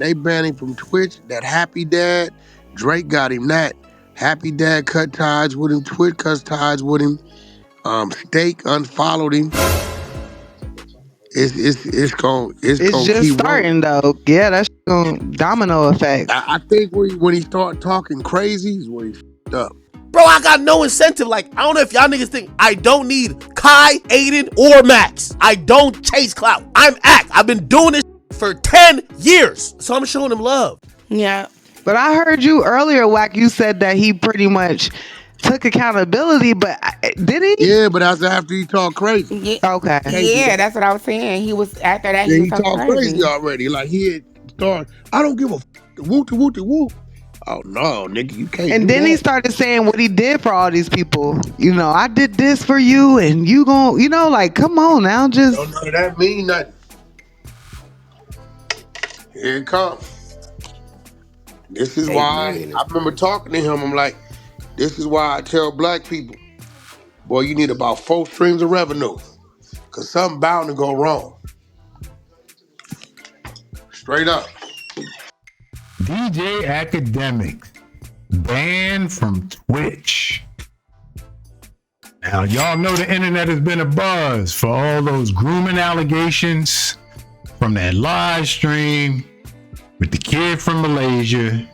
They banned him from Twitch. That Happy Dad, Drake got him that. Happy Dad cut ties with him. Twitch cut ties with him. Steak unfollowed him. It's It's gonna just keep rolling. starting though. Yeah, that's domino effect. I think when he start talking crazy is when he f***ed up. Bro, I got no incentive. Like, I don't know if y'all niggas think I don't need Kai, Aiden, or Max. I don't chase clout. I'm Ack. I've been doing this for 10 years. So I'm showing him love. Yeah. But I heard you earlier, Wack. You said that he pretty much took accountability, but did he? Yeah, but that's after he talked crazy. Yeah. Okay. Yeah, that's what I was saying. He was after that. Yeah, He he was talked crazy already. Like he had started. I don't give a f***. Whoop. Oh no, nigga, you can't. And then he started saying what he did for all these people. You know, I did this for you, and you gon', you know, like, come on now, just. Don't none of that mean nothing. Here it comes. This is why I remember talking to him. I'm like, this is why I tell black people, boy, you need about 4 streams of revenue, cause something bound to go wrong. Straight up. DJ Akademiks banned from Twitch. Now, y'all know the internet has been a buzz for all those grooming allegations from that live stream with the kid from Malaysia,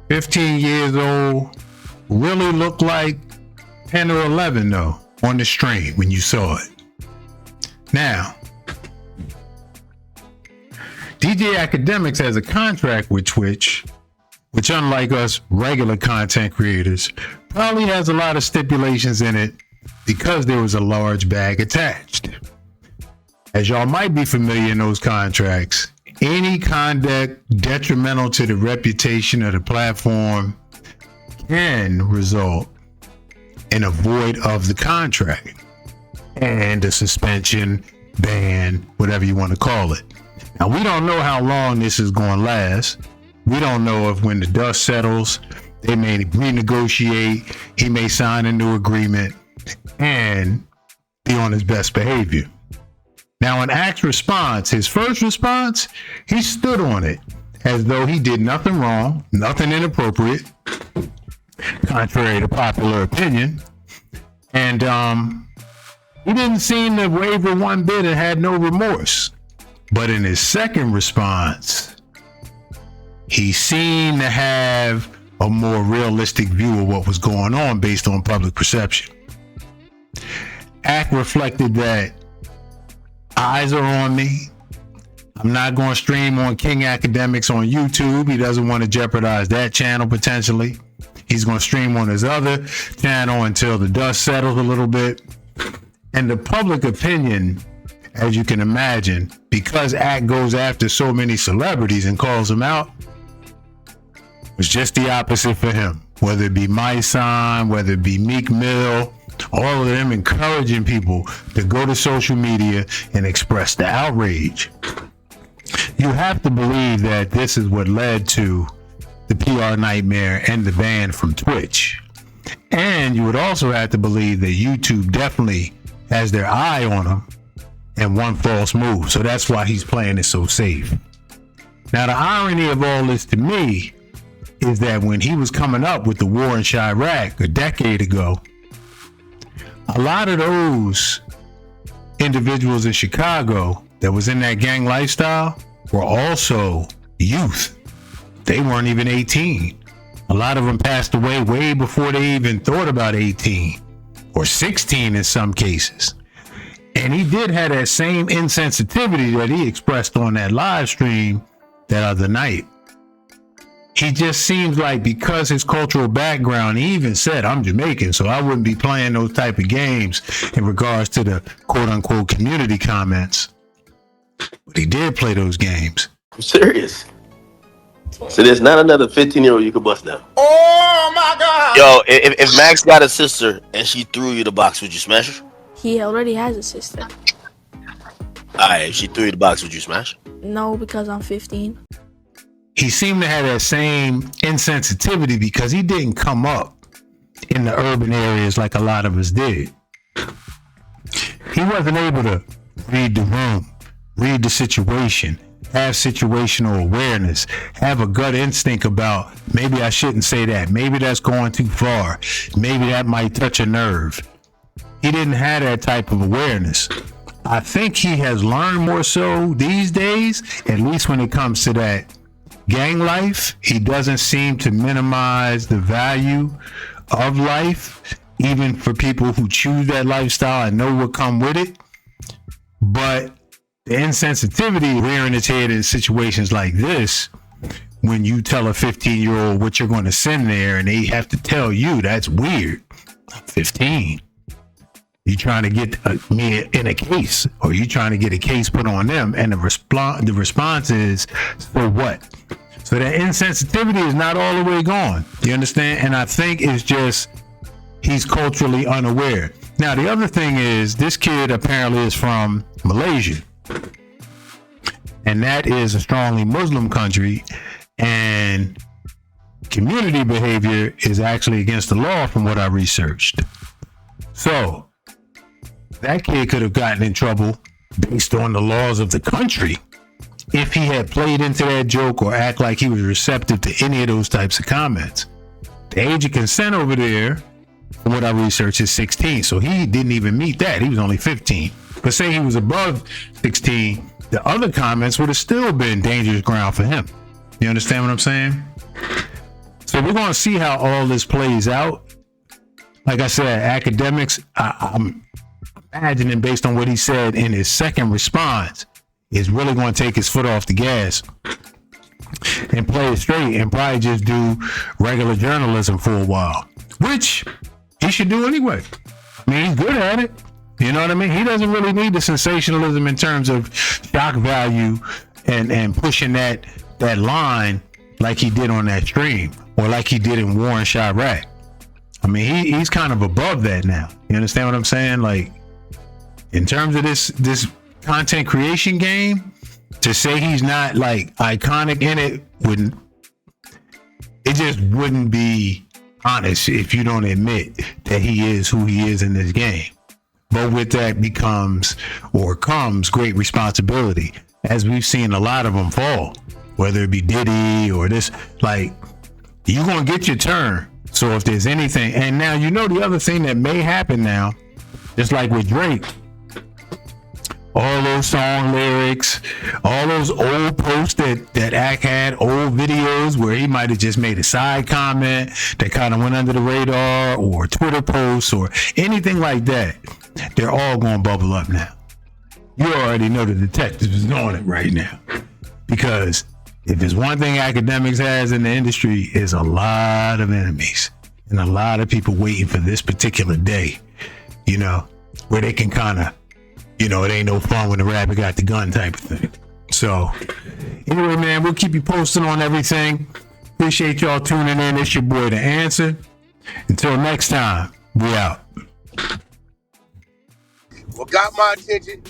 15 years old, really looked like 10 or 11 though on the stream when you saw it. Now, DJ Akademiks has a contract with Twitch, which unlike us regular content creators, probably has a lot of stipulations in it because there was a large bag attached. As y'all might be familiar in those contracts, any conduct detrimental to the reputation of the platform can result in a void of the contract and a suspension, ban, whatever you want to call it. Now, we don't know how long this is going to last. We don't know if when the dust settles, they may renegotiate, he may sign a new agreement and be on his best behavior. Now, in Ack's response, his first response, he stood on it as though he did nothing wrong, nothing inappropriate, contrary to popular opinion. And he didn't seem to waver one bit and had no remorse. But in his second response, he seemed to have a more realistic view of what was going on based on public perception. Ack reflected that eyes are on me. I'm not going to stream on King Akademiks on YouTube. He doesn't want to jeopardize that channel potentially. He's going to stream on his other channel until the dust settles a little bit. And the public opinion, as you can imagine, because Ack goes after so many celebrities and calls them out, was just the opposite for him. Whether it be My Son, whether it be Meek Mill, all of them encouraging people to go to social media and express the outrage. You have to believe that this is what led to the PR nightmare and the ban from Twitch. And you would also have to believe that YouTube definitely has their eye on him and one false move. So that's why he's playing it so safe. Now, the irony of all this to me is that when he was coming up with the war in Chirac a decade ago, a lot of those individuals in Chicago that was in that gang lifestyle were also youth. They weren't even 18. A lot of them passed away way before they even thought about 18 or 16 in some cases. And he did have that same insensitivity that he expressed on that live stream that other night. He just seems like because his cultural background, he even said, I'm Jamaican, so I wouldn't be playing those type of games in regards to the quote unquote community comments. But he did play those games. I'm serious. So there's not another 15-year-old you could bust down. Oh my God. Yo, if Max got a sister and she threw you the box, would you smash her? He already has a sister. Alright, if she threw you the box, would you smash her? No, because I'm 15. He seemed to have that same insensitivity because he didn't come up in the urban areas like a lot of us did. He wasn't able to read the room, read the situation, have situational awareness, have a gut instinct about maybe I shouldn't say that, maybe that's going too far, maybe that might touch a nerve. He didn't have that type of awareness. I think he has learned more so these days, at least when it comes to that gang life. He doesn't seem to minimize the value of life, even for people who choose that lifestyle and know what come with it. But the insensitivity rearing its head in situations like this, when you tell a 15-year-old what you're going to send there and they have to tell you, that's weird. I'm 15. You trying to get me in a case, or you trying to get a case put on them, and the response is, so what? So that insensitivity is not all the way gone. You understand? And I think it's just he's culturally unaware. Now the other thing is, this kid apparently is from Malaysia, and that is a strongly Muslim country, and community behavior is actually against the law from what I researched. So that kid could have gotten in trouble based on the laws of the country if he had played into that joke or act like he was receptive to any of those types of comments. The age of consent over there, from what I researched, is 16. So he didn't even meet that. He was only 15. But say he was above 16, the other comments would have still been dangerous ground for him. You understand what I'm saying? So we're going to see how all this plays out. Like I said, Akademiks, I'm imagining, based on what he said in his second response, is really going to take his foot off the gas and play it straight and probably just do regular journalism for a while, which he should do anyway. I mean, he's good at it. You know what I mean? He doesn't really need the sensationalism in terms of shock value and pushing that line like he did on that stream, or like he did in War in Chirac. I mean, he's kind of above that now. You understand what I'm saying? Like, in terms of this content creation game, to say he's not like iconic in it just wouldn't be honest if you don't admit that he is who he is in this game. But with that comes great responsibility, as we've seen a lot of them fall, whether it be Diddy or this. Like, you're gonna get your turn. So if there's anything, and now you know the other thing that may happen now, just like with Drake, all those song lyrics, all those old posts that Ack had, old videos where he might have just made a side comment that kind of went under the radar, or Twitter posts or anything like that, they're all going to bubble up now. You already know the detective is on it right now, because if there's one thing Akademiks has in the industry, is a lot of enemies and a lot of people waiting for this particular day, you know, where they can kind of, you know, it ain't no fun when the rabbit got the gun type of thing. So anyway, man, we'll keep you posted on everything. Appreciate y'all tuning in. It's your boy, The Answer. Until next time, we out. What got my attention,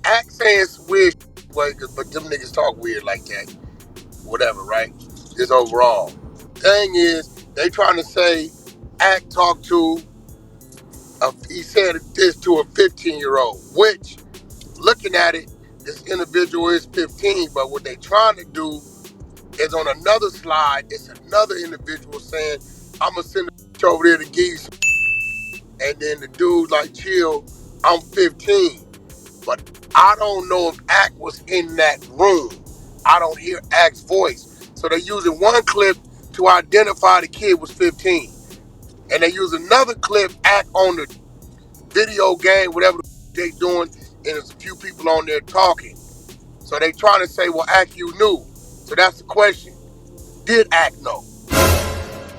Act saying some weird shit, but them niggas talk weird like that. Whatever, right? Just overall. Thing is, they trying to say Act talked to, he said this to a 15-year-old, which, looking at it, this individual is 15, but what they trying to do is, on another slide, it's another individual saying, I'm going to send a over there to give you some, and then the dude like, chill, I'm 15. But I don't know if Act was in that room. I don't hear Act's voice. So they're using one clip to identify the kid was 15. And they use another clip, Act on the video game, whatever they doing, and there's a few people on there talking. So they trying to say, well, Act, you knew. So that's the question. Did Act know?